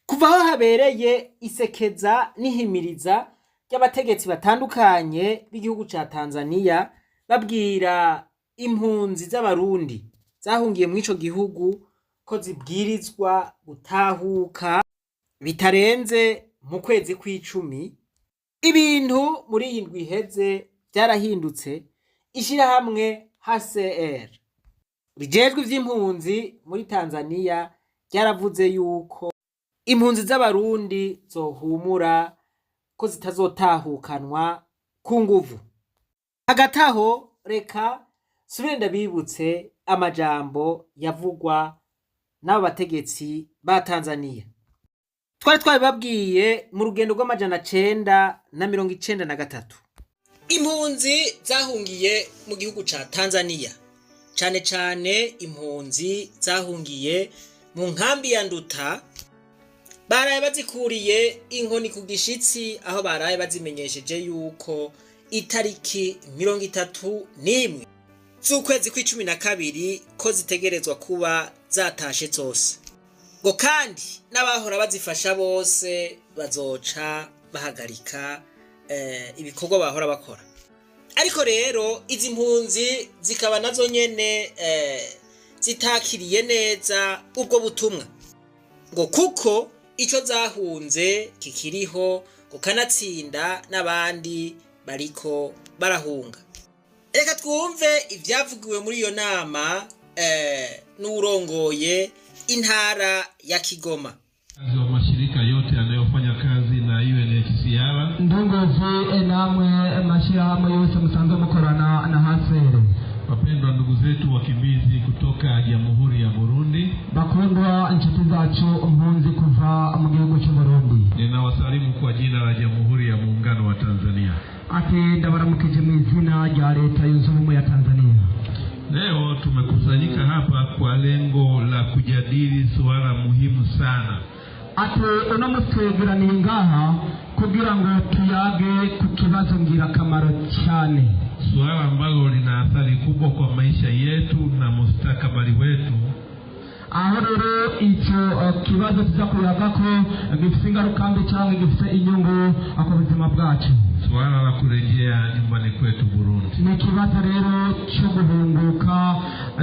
Kuva aho habereye isekeza n'ihimiriza ry'abategetsi batandukanye b'igihugu ca Tanzania babwira impunzi z'abarundi zahungiye muri ico gihugu ko zibwirizwa gutahuka bitarenze mu kwezi kw'icumi, ibintu muri iyi ndwi iheze vyarahindutse. Ishirahamwe HCR rijejwe ivy'impunzi muri Tanzania ryaravuze yuko impunzi z'abarundi zohumura ko zitazotahukanwa ku nguvu. Hagati aho reka subire ndabibutse amajambo yavugwa n'abo bategetsi ba Tanzania. Twari twabibabwiye mu rugendo rw'993. Impunzi zahungiye mu gihugu ca Tanzania, cane cane impunzi zahungiye mu nkambi ya Nduta, baraye bazikuriye inkoni ku gishitsi, aho baraye bazimenyesheje yuko itariki 31 z'ukwezi kw'icumi na kabiri ko zitegerezwa kuba zatashe zose, ngo kandi n'abahora bazifasha bose bazoca bahagarika ibikorwa bahora bakora. Ariko rero izi mpunzi zikaba nazo nyene zitakiriye neza ubwo butumwa, ngo kuko ico zahunze kikiriho, ngo kanatsinda n'abandi bariko barahunga. Reka twumve ivyavugiwe muri iyo nama n'urongoye intara ya Kigoma. Kazi wa mashirika yote yanayofanya kazi na UNHCR, ndongozi namwe mashirahamwe yose musanzwe mukorana na HCR. wapendwa ndugu zetu wakimbizi kutoka Jamhuri ya Burundi, bakundwa inshuti zacu impunzi kuva mu gihugu cy'u Burundi, ninawasalimu kwa jina la Jamhuri ya Muungano wa Tanzania. ati ndabaramukije mu izina rya leta yunze ubumwe ya Tanzania. Leo tumekusanyika hapa kwa lengo la kujadili suala muhimu sana. Ati uno mutwegeraniye ngaha kugira ngo tuyage ku kibazo ngirakamaro cyane, Suala ambalo lina athari kubwa kwa maisha yetu na mustakabali wetu. aho rero icyo kibazo tuza kuyaga ko gifite ingaruka mbi cyangwa gifite inyungu ku buzima bwacu. Suala la kurejea nyumbani kwetu Burundi. Ni kibazo rero cyo guhunguka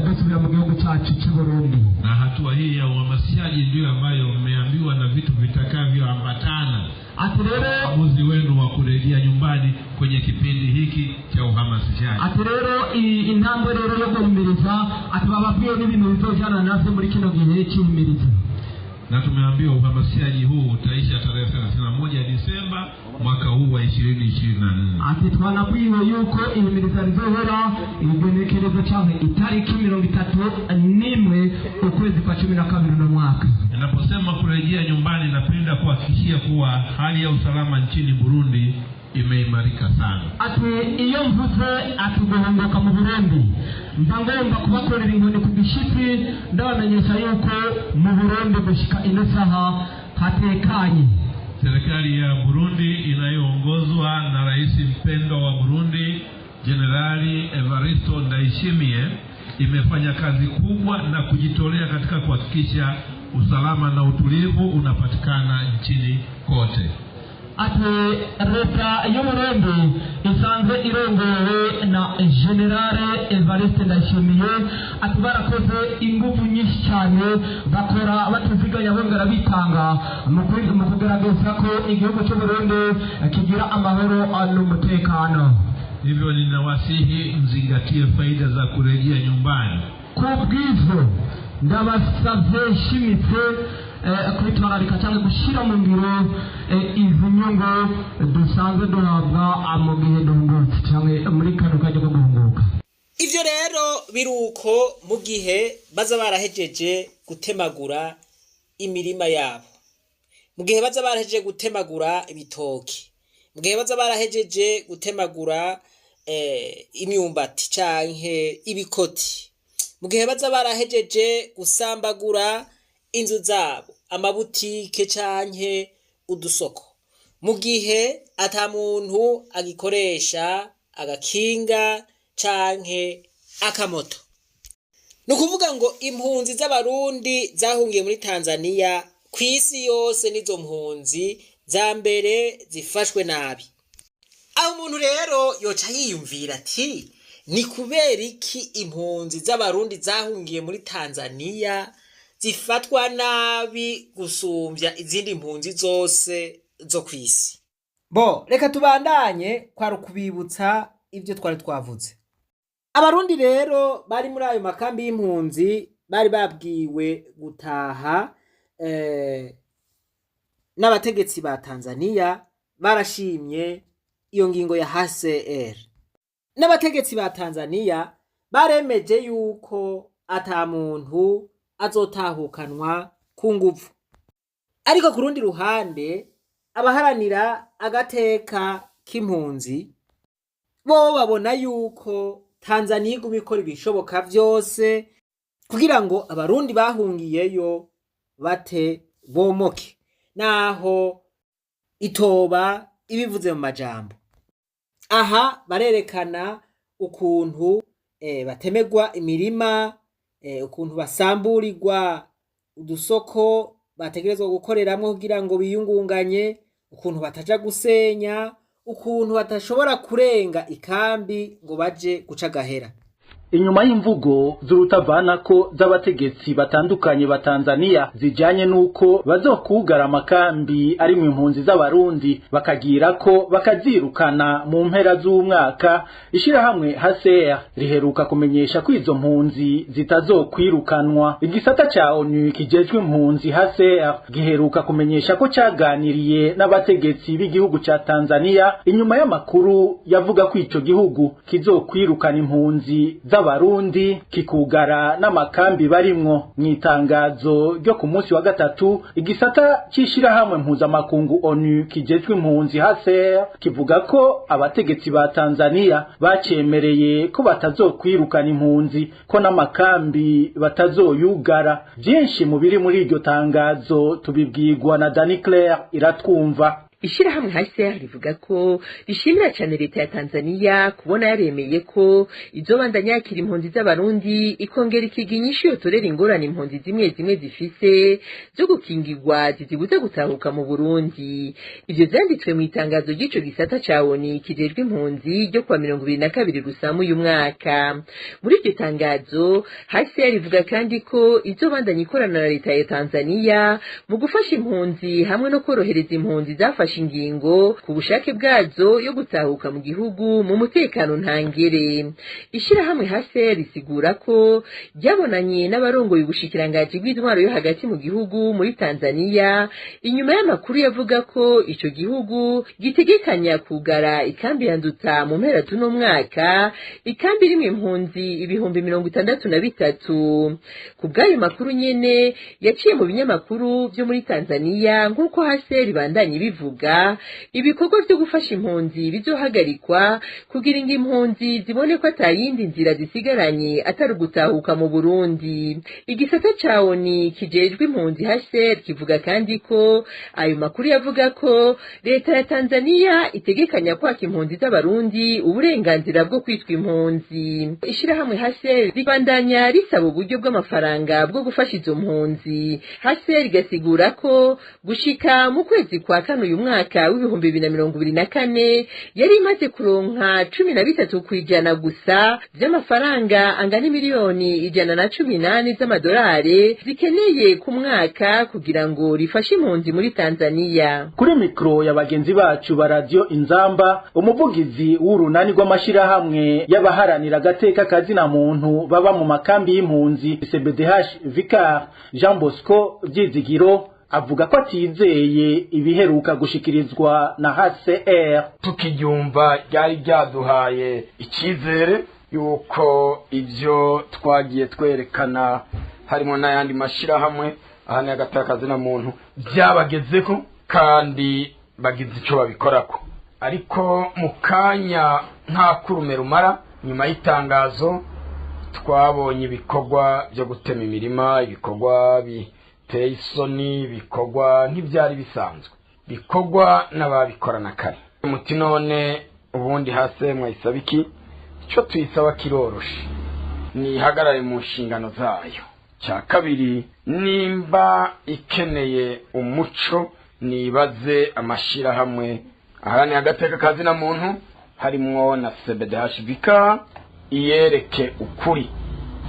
dusubira mu gihugu cyacu cy'u Burundi. Na hatua hii ya uhamasishaji ndio ambayo mmeambiwa na vitu vitakavyoambatana Ati rero uamuzi wenu wa kurejea nyumbani kwenye kipindi hiki cha uhamasishaji. ati rero intambwe rero yo guhimiriza, ati bababwiye n'ibintu bizojana navyo muri kino gihe cy'ihimiriza. Na tumeambiwa uhamasishaji huu utaisha tarehe 31 Disemba mwaka huu wa 2024. Ati twanabwiwe yuko ihimiriza rizohera igenekerezo cyangwa itariki 31 ukwezi kwa 12 no mwaka. Ninaposema kurejea nyumbani, napenda kuhakikishia kuwa hali ya usalama nchini Burundi imeimarika sana. Ati iyo mvuze ati guhunguka mu Burundi, mbangomba kubakorera inkoni ku gishitsi, ndabamenyesha yuko mu Burundi gushika ino saha hatekanye. Serikali ya Burundi inayoongozwa na rais mpendwa wa Burundi Generali Evariste Ndayishimiye imefanya kazi kubwa na kujitolea katika kuhakikisha usalama na utulivu unapatikana nchini kote. Ati leta y'Uburundi isanzwe irongowe na Generale Evariste Ndayishimiye, ati barakoze ingufu nyinshi cyane, bakora batuziganya bongera bitanga mu kugerageza ko igihugu cy'u Burundi kigira amahoro n'umutekano. Hivyo ninawasihi mzingatie faida za kurejea nyumbani. Kwa bwizo ndabasavye shimitse kwitwararika cyangwa gushira mu ngiro izi nyungu dusanzwe duhabwa mu gihe duhungutse cyangwa muri kano kajya guhunguka. Ivyo rero biruko mu gihe baza barahejeje gutemagura imirima yabo, mu gihe baza barahejeje gutemagura ibitoki, mu gihe baza barahejeje gutemagura imyumbati canke ibikoti, mu gihe baza barahejeje gusambagura inzu zabo, amabutike canke udusoko, mu gihe ata muntu agikoresha agakinga canke akamoto. Nukuvuga ngo impunzi z'abarundi zahungiye muri Tanzania ku isi yose n'izo mpunzi za mbere zifashwe nabi. Aho umuntu rero yoca yiyumvira ati ni kubera iki impunzi z'abarundi zahungiye muri Tanzania zifatwa nabi gusumbya izindi mpunzi zose zo ku isi? Reka tubandanye kwari ukubibutsa ibyo twari twavuze. Abarundi rero bari muri ayo makambi y'impunzi bari babwiwe gutaha n'abategetsi ba Tanzania barashimye iyo ngingo ya HCR. N'abategetsi ba Tanzania baremeje yuko ata muntu azotahukanwa ku nguvu. Ariko ku rundi ruhande abaharanira agateka k'impunzi bo babona yuko Tanzania iguma ikora ibishoboka vyose kugira ngo abarundi bahungiyeyo bate bomoke, naho itoba ibivuze mu majambo. Aha barerekana ukuntu batemegwa imirima, ukuntu basamburirwa udusoko bategerezwa gukoreramwo kugira ngo biyungunganye, ukuntu bataja gusenya, ukuntu batashobora kurenga ikambi ngo baje guca gahera. Inyuma y'imvugo z'urutavanako z'abategetsi batandukanye ba Tanzania zijanye nuko bazokugara amakambi ari mu impunzi z'abarundi bakagira ko bakazirukana mu mpera z'umwaka, ishirahamwe HCR riheruka kumenyesha ko izo mpunzi zitazokwirukanwa. Igisata ca ONU kijejwe impunzi HCR giheruka kumenyesha ko caganiriye n'abategetsi b'igihugu ca Tanzania inyuma y'amakuru yavuga ko ico gihugu kizokwirukana impunzi Barundi kikugara n'amakambi barimwo. Mwitangazo ryo ku munsi wa gatatu, igisata c'ishirahamwe mpuzamakungu ONU kijejwe impunzi HCR kivuga ko abategetsi ba Tanzania bacemereye ko batazokwirukana impunzi, ko n'amakambi batazoyugara. Byinshi mu biri muri iryo tangazo tubibwirwa na Dani Claire Iratwumva. Ishirahamwe HCR rivuga ko rishimira cyane leta ya Tanzania kubona yaremeye ko izobandanya yakira impunzi z'abarundi ikongera ikiginyisho yotorera ingorane impunzi zimwe zimwe zifise zo gukingirwa zizibuze gutahuka mu Burundi. Ivyo vyanditswe mu itangazo ry'ico gisata ca ONU kijejwe impunzi ryo kwa 2022 Rusamu uyu mwaka. Muri iryo tangazo HCR rivuga kandi ko izobandanya ikorana na leta ya Tanzania mu gufasha impunzi hamwe no korohereza impunzi zafashe ingingo ku bushake bwazo yo gutahuka mu gihugu mu mutekano ntangere. Ishirahamwe HCR risigura ko ryabonanye n'abarongoye ubushikirangaji bw'intwaro yo hagati mu gihugu muri Tanzania inyuma y'amakuru yavuga ko ico gihugu gitegekanya kugara ikambi ya Nduta mu mpera z'uno mwaka, ikambi rimwe impunzi ibihumbi 63. Ku bw'ayo makuru nyene yaciye mu binyamakuru byo muri Tanzania nk'uko HCR bandanye bivuga, ibikorwa byo gufasha impunzi bizohagarikwa kugira ngo impunzi zibone ko atayindi nzira zisigaranye atari gutahuka mu Burundi. Igisata ca ONU kijejwe impunzi HCR kivuga kandi ko ayo makuru yavuga ko leta ya Tanzania itegekanya kwaka impunzi z'abarundi uburenganzira bwo kwitwa impunzi. Ishirahamwe HCR ribandanya risaba uburyo bw'amafaranga bwo gufasha izo mpunzi. HCR igasigura ko gushika mu kwezi kwa kane uyu mwaka w'ibihumbi 2024 yari imaze kuronka 13% gusa by'amafaranga angana miliyoni 118 z'amadolari zikeneye ku mwaka kugira ngo rifashe impunzi muri Tanzania. Kuri mikro ya bagenzi bacu ba Radio Inzamba, umuvugizi w'urunani rw'amashirahamwe y'abaharanira agateka kazina muntu baba mu makambi y'impunzi CBDH Vicar Jean Bosco Vyizigiro avuga ko atizeye ibiheruka gushikirizwa na HCR. Tukijumba ryari ryaduhaye icyizere yuko ivyo twagiye twerekana harimo n'ayandi mashirahamwe ahane agatakaza na muntu byabagezeko kandi bagize ico babikorako, ariko mukanya nta kurume rumara nyuma y'itangazo twabonye ibikorwa byo gutema imirima, ibikorwa isoni, bikorwa ntibyari bisanzwe, bikorwa n'ababikorana kare. Muti none ubundi hase mwayisaba iki? Ico tuyisaba kiroroshe, ni hagarare mu nshingano zayo. cya kabiri nimba ikeneye umuco nibaze amashirahamwe aharanira agateka kazina muntu harimwo na CBDHBK iyereke ukuri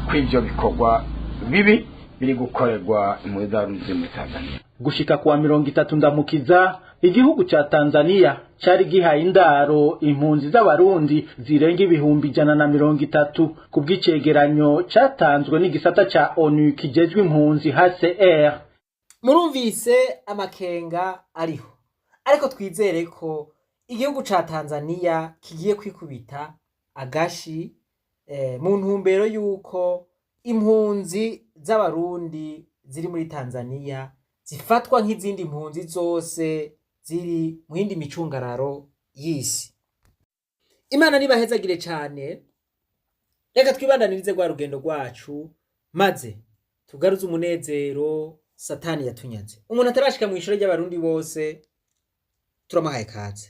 kw'ivyo bikorwa bibi biri gukorerwa impuhwe z'abarundi muri Tanzania. Gushika kuwa 30 ndamukiza igihugu ca Tanzania cari gihaye indaro impunzi z'abarundi zirenga ibihumbi 130 kubw'icegeranyo catanzwe n'igisata ca ONU kijejwe impunzi HCR. Murumvise amakenga ariho, ariko twizere ko igihugu ca Tanzania kigiye kwikubita agashi mu ntumbero yuko impunzi z'abarundi ziri muri Tanzania zifatwa nk'izindi mpunzi zose ziri mu yindi micungararo y'isi. Imana nibahezagire cyane, reka twibandanirize rwa rugendo rwacu maze tugaruze umunezero Satani yatunyaze. Umuntu atarashika mu ishuri ry'abarundi bose turamahaye kaze.